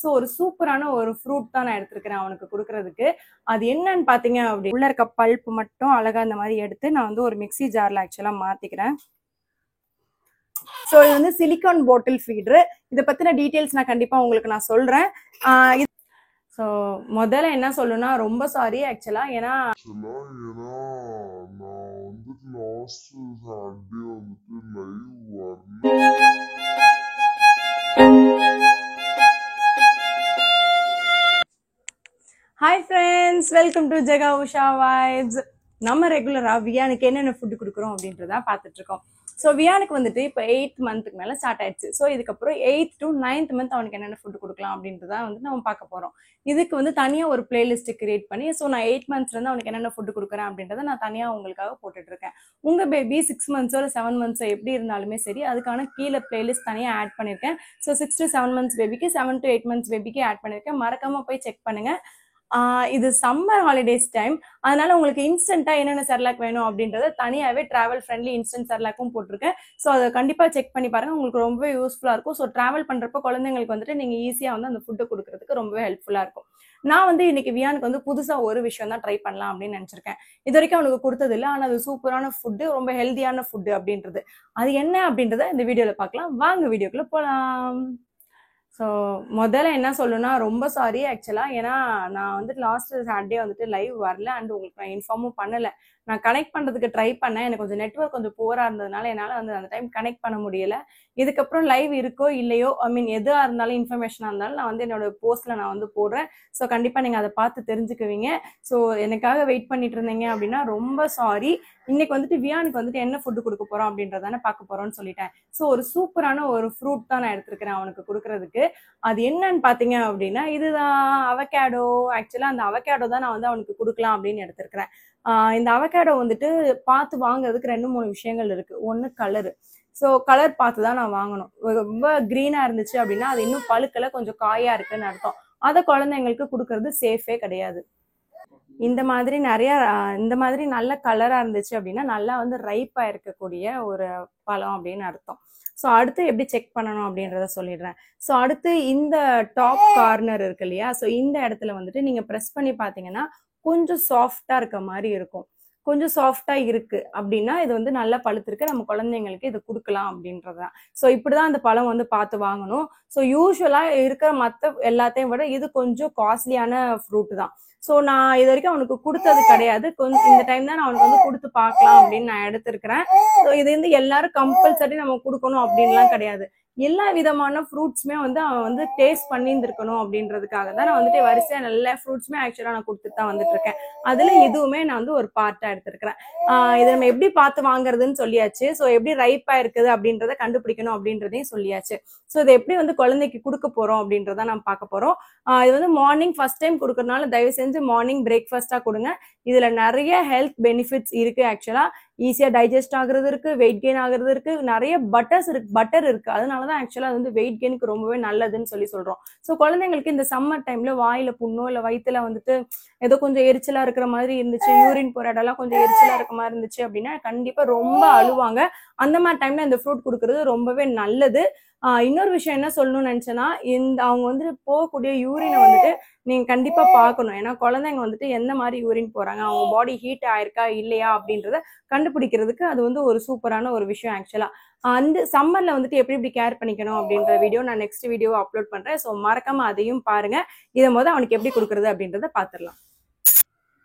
So ஒரு சூப்பரான ஒரு ஃப்ரூட் தான் நான் எடுத்திருக்கிறேன் அவனுக்கு கொடுக்கறதுக்கு. அது என்னன்னு பார்த்தீங்க அப்படி உள்ள இருக்க பல்ப் மட்டும் அழகா இந்த மாதிரி எடுத்து நான் வந்து ஒரு மிக்ஸி ஜார்ல ஆக்சுவலா மாத்திக்கிறேன். ஸோ இது வந்து சிலிக்கான் பாட்டில் ஃபீடர். இதை பத்தின டீட்டெயில்ஸ் நான் கண்டிப்பா உங்களுக்கு நான் சொல்றேன். ஸோ முதல்ல என்ன சொல்லணும்னா ரொம்ப சாரி ஆக்சுவலா, ஏன்னா நான் வந்து லாஸ்ட் சாட்டர்டே வந்துட்டு லைவ் வரல. Hi friends, welcome to Jega Usha vibes. நம்ம ரெகுலரா வியானுக்கு என்னென்ன ஃபுட்டு கொடுக்குறோம் அப்படின்றத பார்த்துட்டு இருக்கோம். ஸோ வியானுக்கு வந்துட்டு இப்போ 8th மந்த்துக்கு மேலே ஸ்டார்ட் ஆயிடுச்சு. ஸோ இதுக்கப்புறம் 8th to 9th மந்த் அவனுக்கு என்னென்ன ஃபுட்டு கொடுக்கலாம் அப்படின்றத வந்து நம்ம பார்க்க போகிறோம். இதுக்கு வந்து தனியாக ஒரு பிளேலிஸ்ட் கிரியேட் பண்ணி, ஸோ நான் 8 மந்த்ஸ்லேருந்து அவனுக்கு என்னென்ன ஃபுட்டு கொடுக்குறேன் அப்படின்றத நான் தனியாக உங்களுக்காக போட்டுட்டு இருக்கேன். உங்கள் பேபி 6 மந்த்ஸோ இல்லை 7 மந்த்ஸோ எப்படி இருந்தாலுமே சரி, அதுக்கான கீழே பிளேலிஸ்ட் தனியாக ஆட் பண்ணியிருக்கேன். ஸோ 6 to 7 மந்த்ஸ் பேபிக்கு, 7 to 8 மந்த்ஸ் பேபிக்கு ஆட் பண்ணியிருக்கேன். மறக்காம போய் செக் பண்ணுங்க. இது சம்மர் ஹாலிடேஸ் டைம், அதனால உங்களுக்கு இன்ஸ்டன்டா என்னென்ன செர்லாக் வேணும் அப்படின்றத தனியாவே டிராவல் ஃப்ரெண்ட்லி இன்ஸ்டன்ட் செர்லாக்கும் போட்டிருக்கேன். ஸோ அதை கண்டிப்பா செக் பண்ணி பாருங்க, உங்களுக்கு ரொம்ப யூஸ்ஃபுல்லா இருக்கும். ஸோ டிராவல் பண்றப்ப குழந்தைங்களுக்கு வந்துட்டு நீங்க ஈஸியா வந்து அந்த ஃபுட்டை கொடுக்கறதுக்கு ரொம்பவே ஹெல்ப்ஃபுல்லா இருக்கும். நான் வந்து இன்னைக்கு வியானுக்கு வந்து புதுசா ஒரு விஷயம் தான் ட்ரை பண்ணலாம் அப்படின்னு நினைச்சிருக்கேன். இது வரைக்கும் அவனுக்கு கொடுத்தது இல்லை, ஆனா அது சூப்பரான ஃபுட்டு, ரொம்ப ஹெல்தியான ஃபுட்டு அப்படின்றது. அது என்ன அப்படின்றத இந்த வீடியோல பார்க்கலாம். வாங்க வீடியோக்குள்ள போலாம். ஸோ முதல்ல என்ன சொல்லணும்னா ரொம்ப சாரி ஆக்சுவலா, ஏன்னா நான் வந்துட்டு லாஸ்ட் சாட்டர்டே வந்துட்டு லைவ் வரல அண்ட் உங்களுக்கு நான் இன்ஃபார்மும் பண்ணலை. நான் கனெக்ட் பண்ணுறதுக்கு ட்ரை பண்ணேன், எனக்கு கொஞ்சம் நெட்வொர்க் கொஞ்சம் புவராக இருந்ததுனால என்னால் வந்து அந்த டைம் கனெக்ட் பண்ண முடியல. இதுக்கப்புறம் லைவ் இருக்கோ இல்லையோ, ஐ மீன் எதுவாக இருந்தாலும் இன்ஃபர்மேஷனாக இருந்தாலும் நான் வந்து என்னோட போஸ்ட்டில் நான் வந்து போடுறேன். ஸோ கண்டிப்பாக நீங்கள் அதை பார்த்து தெரிஞ்சுக்குவீங்க. ஸோ எனக்காக வெயிட் பண்ணிட்டு இருந்தீங்க அப்படின்னா ரொம்ப சாரி. இன்னைக்கு வந்துட்டு வியானுக்கு வந்துட்டு என்ன ஃபுட்டு கொடுக்க போகிறோம் அப்படின்றதானே பார்க்க போகிறோம்னு சொல்லிட்டேன். ஸோ ஒரு சூப்பரான ஒரு ஃப்ரூட் தான் நான் எடுத்திருக்கிறேன் அவனுக்கு கொடுக்கறதுக்கு. அது என்னன்னு பார்த்தீங்க அப்படின்னா இதுதான் அவகேடோ. ஆக்சுவலாக அந்த அவகேடோ தான் நான் வந்து அவனுக்கு கொடுக்கலாம் அப்படின்னு எடுத்திருக்கிறேன். இந்த அவகேடோ வந்துட்டு பார்த்து வாங்குறதுக்கு 2-3 விஷயங்கள் இருக்கு. ஒன்று கலரு. ஸோ கலர் பார்த்து தான் நான் வாங்கணும். ரொம்ப க்ரீனாக இருந்துச்சு அப்படின்னா அது இன்னும் பழுக்கலை, கொஞ்சம் காயாக இருக்குன்னு அர்த்தம். அதை குழந்தைங்களுக்கு கொடுக்கறது சேஃபே கிடையாது. இந்த மாதிரி நிறைய இந்த மாதிரி நல்ல கலராக இருந்துச்சு அப்படின்னா நல்லா வந்து ரைப்பாக இருக்கக்கூடிய ஒரு பழம் அப்படின்னு அர்த்தம். ஸோ அடுத்து எப்படி செக் பண்ணணும் அப்படின்றத சொல்லிடுறேன். ஸோ அடுத்து இந்த டாப் கார்னர் இருக்கு இல்லையா, ஸோ இந்த இடத்துல வந்துட்டு நீங்கள் ப்ரெஸ் பண்ணி பார்த்தீங்கன்னா கொஞ்சம் சாஃப்டாக இருக்க மாதிரி இருக்கும். கொஞ்சம் சாஃப்டாக இருக்கு அப்படின்னா இது வந்து நல்லா பழுத்திருக்கு, நம்ம குழந்தைங்களுக்கு இது கொடுக்கலாம் அப்படின்றதுதான். ஸோ இப்படிதான் அந்த பழம் வந்து பார்த்து வாங்கணும். ஸோ யூஸ்வலாக இருக்கிற மற்ற எல்லாத்தையும் விட இது கொஞ்சம் காஸ்ட்லியான ஃப்ரூட் தான். ஸோ நான் இது வரைக்கும் அவனுக்கு கொடுத்தது கிடையாது. கொஞ்சம் இந்த டைம் தான் நான் அவனுக்கு வந்து கொடுத்து பார்க்கலாம் அப்படின்னு நான் எடுத்திருக்கிறேன். ஸோ இது வந்து எல்லாரும் கம்பல்சரி நம்ம கொடுக்கணும் அப்படின்லாம் கிடையாது. எல்லா விதமான ஃப்ரூட்ஸுமே வந்து அவன் வந்து டேஸ்ட் பண்ணியிருந்திருக்கணும் அப்படின்றதுக்காக தான் நான் வந்துட்டு வரிசையாக எல்லா ஃப்ரூட்ஸுமே ஆக்சுவலாக நான் கொடுத்துட்டு தான் வந்துட்டு இருக்கேன். அதில் இதுவுமே நான் வந்து ஒரு பார்ட்டாக எடுத்திருக்கிறேன். இதை நம்ம எப்படி பார்த்து வாங்குறதுன்னு சொல்லியாச்சு. ஸோ எப்படி ரைப்பாக இருக்குது அப்படின்றத கண்டுபிடிக்கணும் அப்படின்றதையும் சொல்லியாச்சு. ஸோ இதை எப்படி வந்து குழந்தைக்கு கொடுக்க போகிறோம் அப்படின்றத நம்ம பார்க்க போகிறோம். இது வந்து மார்னிங் ஃபர்ஸ்ட் டைம் கொடுக்கறதுனால தயவு செஞ்சு மார்னிங் பிரேக்ஃபாஸ்ட்டாக கொடுங்க. இதில் நிறைய ஹெல்த் பெனிஃபிட்ஸ் இருக்குது. ஆக்சுவலாக ஈஸியாக டைஜஸ்ட் ஆகுறது இருக்குது, வெயிட் கெயின் ஆகுறது இருக்குது, நிறைய பட்டர் இருக்குது. அதனால தான் ஆக்சுவலாக அது வந்து வெயிட் கெயினுக்கு ரொம்பவே நல்லதுன்னு சொல்கிறோம். ஸோ குழந்தைங்களுக்கு இந்த சம்மர் டைமில் வாயில் புண்ணோ இல்லை வயிற்றுல வந்துட்டு ஏதோ கொஞ்சம் எரிச்சலாக இருக்கிற மாதிரி இருந்துச்சு, யூரின் போகிற இடம்லாம் கொஞ்சம் எரிச்சலாக இருக்க மாதிரி இருந்துச்சு அப்படின்னா கண்டிப்பாக ரொம்ப அழுவாங்க. அந்த மாதிரி டைமில் இந்த ஃப்ரூட் கொடுக்குறது ரொம்பவே நல்லது. இன்னொரு விஷயம் என்ன சொல்லணும்னு நினச்சேன்னா, அவங்க வந்துட்டு போகக்கூடிய யூரினை வந்துட்டு நீங்கள் கண்டிப்பாக பார்க்கணும். ஏன்னா குழந்தைங்க வந்துட்டு எந்த மாதிரி யூரின் போகிறாங்க, அவங்க பாடி ஹீட் ஆயிருக்கா இல்லையா அப்படின்றத கண்டுபிடிக்கிறதுக்கு அது வந்து ஒரு சூப்பரான ஒரு விஷயம். ஆக்சுவலாக அந்த சம்மரில் வந்துட்டு எப்படி எப்படி கேர் பண்ணிக்கணும் அப்படின்ற வீடியோ நான் நெக்ஸ்ட் வீடியோ அப்லோட் பண்ணுறேன். ஸோ மறக்காமல் அதையும் பாருங்கள். இதை அவனுக்கு எப்படி கொடுக்குறது அப்படின்றத பார்த்துடலாம்.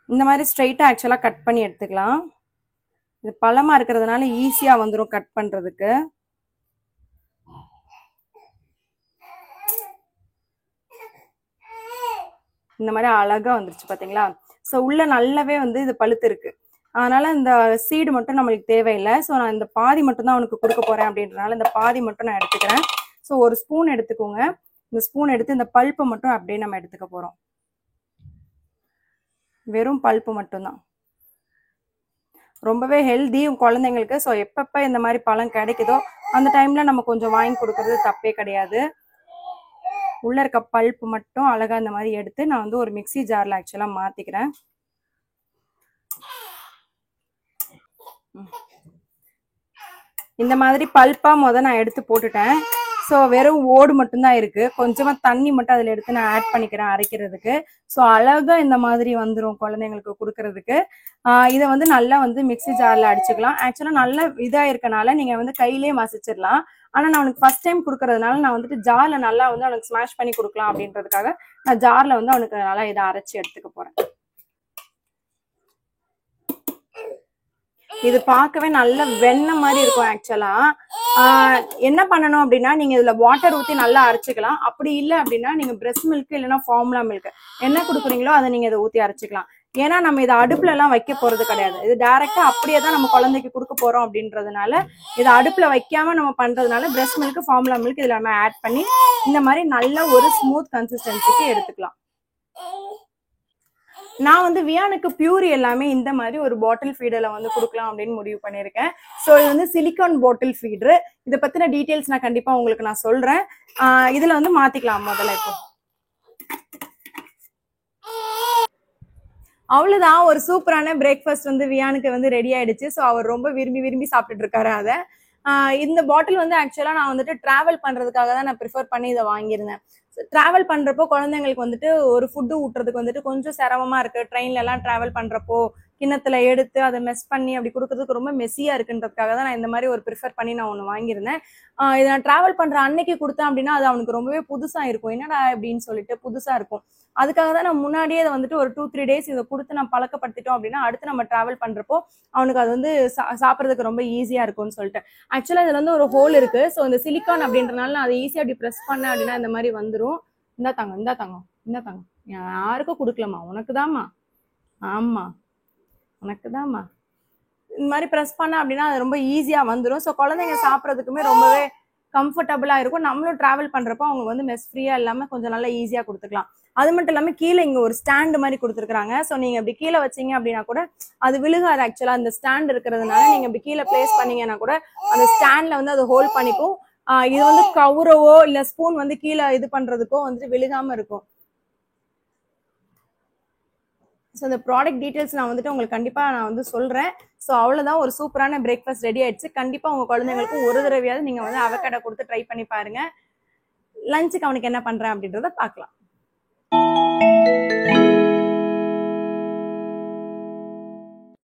இந்த மாதிரி ஸ்ட்ரைட்டாக ஆக்சுவலாக கட் பண்ணி எடுத்துக்கலாம். இது பழமாக இருக்கிறதுனால ஈஸியாக வந்துடும் கட் பண்ணுறதுக்கு. இந்த மாதிரி அழகா வந்துருச்சு பார்த்தீங்களா. ஸோ உள்ள நல்லாவே வந்து இது பழுத்து இருக்கு, அதனால இந்த சீடு மட்டும் நம்மளுக்கு தேவையில்லை. ஸோ நான் இந்த பாதி மட்டும் தான் அவனுக்கு கொடுக்க போறேன் அப்படின்றனால இந்த பாதி மட்டும் நான் எடுத்துக்கிறேன். ஸோ ஒரு ஸ்பூன் எடுத்துக்கோங்க. இந்த ஸ்பூன் எடுத்து இந்த பல்ப்பை மட்டும் அப்படியே நம்ம எடுத்துக்க போறோம். வெறும் பல்ப்பு மட்டும்தான், ரொம்பவே ஹெல்தி குழந்தைங்களுக்கு. ஸோ எப்பப்போ இந்த மாதிரி பழம் கிடைக்குதோ அந்த டைம்ல நம்ம கொஞ்சம் வாங்கி கொடுக்கறது தப்பே கிடையாது. உள்ள இருக்க பல்ப்பு மட்டும் அழகா இந்த மாதிரி எடுத்து நான் வந்து ஒரு மிக்ஸி ஜார்ல ஆக்சுவலா மாத்திக்கிறேன். இந்த மாதிரி பல்ப்பா நான் எடுத்து போட்டுட்டேன். ஸோ வெறும் ஓடு மட்டும்தான் இருக்கு. கொஞ்சமா தண்ணி மட்டும் அதுல எடுத்து நான் ஆட் பண்ணிக்கிறேன் அரைக்கிறதுக்கு. ஸோ அழகா இந்த மாதிரி வந்துடும் குழந்தைங்களுக்கு கொடுக்கறதுக்கு. இதை வந்து நல்லா வந்து மிக்ஸி ஜார்ல அடிச்சுக்கலாம். ஆக்சுவலா நல்லா இதா இருக்கனால நீங்க வந்து கையிலேயே மசிச்சிடலாம். ஆனா நான் அவனுக்கு ஃபர்ஸ்ட் டைம் கொடுக்கறதுனால நான் வந்துட்டு ஜார்ல நல்லா வந்து அவனுக்கு ஸ்மாஷ் பண்ணி கொடுக்கலாம் அப்படின்றதுக்காக நான் ஜார்ல வந்து அவனுக்கு நல்லா இதை அரைச்சி எடுத்துக்க போறேன். இது பார்க்கவே நல்ல வெண்ணெய் மாதிரி இருக்கும். ஆக்சுவலா என்ன பண்ணணும் அப்படின்னா நீங்க இதுல வாட்டர் ஊத்தி நல்லா அரைச்சிக்கலாம். அப்படி இல்லை அப்படின்னா நீங்க பிரெஸ்ட் மில்க் இல்லைன்னா ஃபார்முலா மில்க் என்ன கொடுக்குறீங்களோ அதை நீங்க இதை ஊத்தி அரைச்சிக்கலாம். ஏன்னா நம்ம இதை அடுப்புல எல்லாம் வைக்க போறது கிடையாது. இது டைரக்டா அப்படியே தான் நம்ம குழந்தைக்கு கொடுக்க போறோம் அப்படின்றதுனால இதை அடுப்புல வைக்காம நம்ம பண்றதுனால பிரெஸ்ட் மில்க் ஃபார்முலா மில்க் இதுல நம்ம ஆட் பண்ணி இந்த மாதிரி நல்ல ஒரு ஸ்மூத் கன்சிஸ்டன்சிக்கு எடுத்துக்கலாம். நான் வந்து வியானுக்கு பியூரி எல்லாமே இந்த மாதிரி ஒரு பாட்டில் ஃபீடர்ல வந்து கொடுக்கலாம் அப்படின்னு முடிவு பண்ணியிருக்கேன். ஸோ இது வந்து சிலிக்கான் பாட்டில் ஃபீடர். இதை பத்தின டீட்டெயில்ஸ் நான் கண்டிப்பா உங்களுக்கு நான் சொல்றேன். இதுல வந்து மாத்திக்கலாம் முதல்ல. இப்போ அவ்வளவுதான், ஒரு சூப்பரான பிரேக்ஃபாஸ்ட் வந்து வியானுக்கு வந்து ரெடி ஆயிடுச்சு. ஸோ அவர் ரொம்ப விரும்பி விரும்பி சாப்பிட்டுட்டு இருக்காரு அதை. இந்த பாட்டில் வந்து ஆக்சுவலா நான் வந்துட்டு டிராவல் பண்றதுக்காக தான் நான் ப்ரிஃபர் பண்ணி இதை வாங்கியிருந்தேன். டிராவல் பண்றப்போ குழந்தைங்களுக்கு வந்துட்டு ஒரு ஃபுட்டு ஊட்டுறதுக்கு வந்துட்டு கொஞ்சம் சிரமமா இருக்கு. ட்ரெயின்ல எல்லாம் டிராவல் பண்றப்போ கிண்ணத்துல எடுத்து அதை மெஸ் பண்ணி அப்படி கொடுக்கறதுக்கு ரொம்ப மெஸ்ஸியா இருக்குன்றதுக்காக தான் நான் இந்த மாதிரி ஒரு ப்ரிஃபர் பண்ணி நான் ஒன்று வாங்கியிருந்தேன். இதை நான் டிராவல் பண்ற அன்னைக்கு கொடுத்தேன் அப்படின்னா அது அவனுக்கு ரொம்பவே புதுசா இருக்கும். என்னடா அப்படின்னு சொல்லிட்டு புதுசா இருக்கும். அதுக்காக தான் நான் முன்னாடியே இதை வந்துட்டு ஒரு 2-3 days இதை கொடுத்து நான் பழக்கப்படுத்திட்டோம் அப்படின்னா அடுத்து நம்ம டிராவல் பண்றப்போ அவனுக்கு அது வந்து சாப்பிட்றதுக்கு ரொம்ப ஈஸியா இருக்கும்னு சொல்லிட்டு. ஆக்சுவலா இதுல வந்து ஒரு ஹோல் இருக்கு. ஸோ இந்த சிலிக்கான் அப்படின்றனால நான் அதை ஈஸியா அப்படி ப்ரெஸ் பண்ணேன் அப்படின்னா இந்த மாதிரி வந்துடும். இந்தா தாங்க யாருக்கும் கொடுக்கலாமா, உனக்குதாம்மா, ஆமா உனக்குதாம்மா. இந்த மாதிரி ப்ரெஸ் பண்ண அப்படின்னா அது ரொம்ப ஈஸியா வந்துடும். ஸோ குழந்தைங்க சாப்பிட்றதுக்குமே ரொம்பவே கம்ஃபர்டபுளா இருக்கும். நம்மளும் டிராவல் பண்றப்போ அவங்க வந்து மெஸ் ஃப்ரீயா இல்லாம கொஞ்சம் நல்லா ஈஸியா கொடுத்துக்கலாம். அது மட்டும் இல்லாம கீழே இங்க ஒரு ஸ்டாண்ட் மாதிரி கொடுத்துருக்காங்க. ஸோ நீங்க இப்படி கீழே வச்சீங்க அப்படின்னா கூட அது விழுகாது. ஆக்சுவலா அந்த ஸ்டாண்ட் இருக்கிறதுனால நீங்க இப்படி கீழே பிளேஸ் பண்ணீங்கன்னா கூட அந்த ஸ்டாண்ட்ல வந்து அதை ஹோல்ட் பண்ணிக்கும். இது வந்து கவுரவோ இல்ல ஸ்பூன் வந்து கீழே இது பண்றதுக்கோ வந்து விழுகாம இருக்கும். ஸோ இந்த ப்ராடக்ட் டீட்டெயில்ஸ் நான் வந்துட்டு உங்களுக்கு கண்டிப்பா நான் வந்து சொல்றேன். ஸோ அவ்வளவுதான், ஒரு சூப்பரான பிரேக்ஃபாஸ்ட் ரெடி ஆயிடுச்சு. கண்டிப்பா உங்க குழந்தைங்களுக்கும் ஒரு தடவையாவது நீங்க வந்து அவகேடோ கொடுத்து ட்ரை பண்ணி பாருங்க. லஞ்சுக்கு அவனுக்கு என்ன பண்றேன் அப்படின்றத பார்க்கலாம்.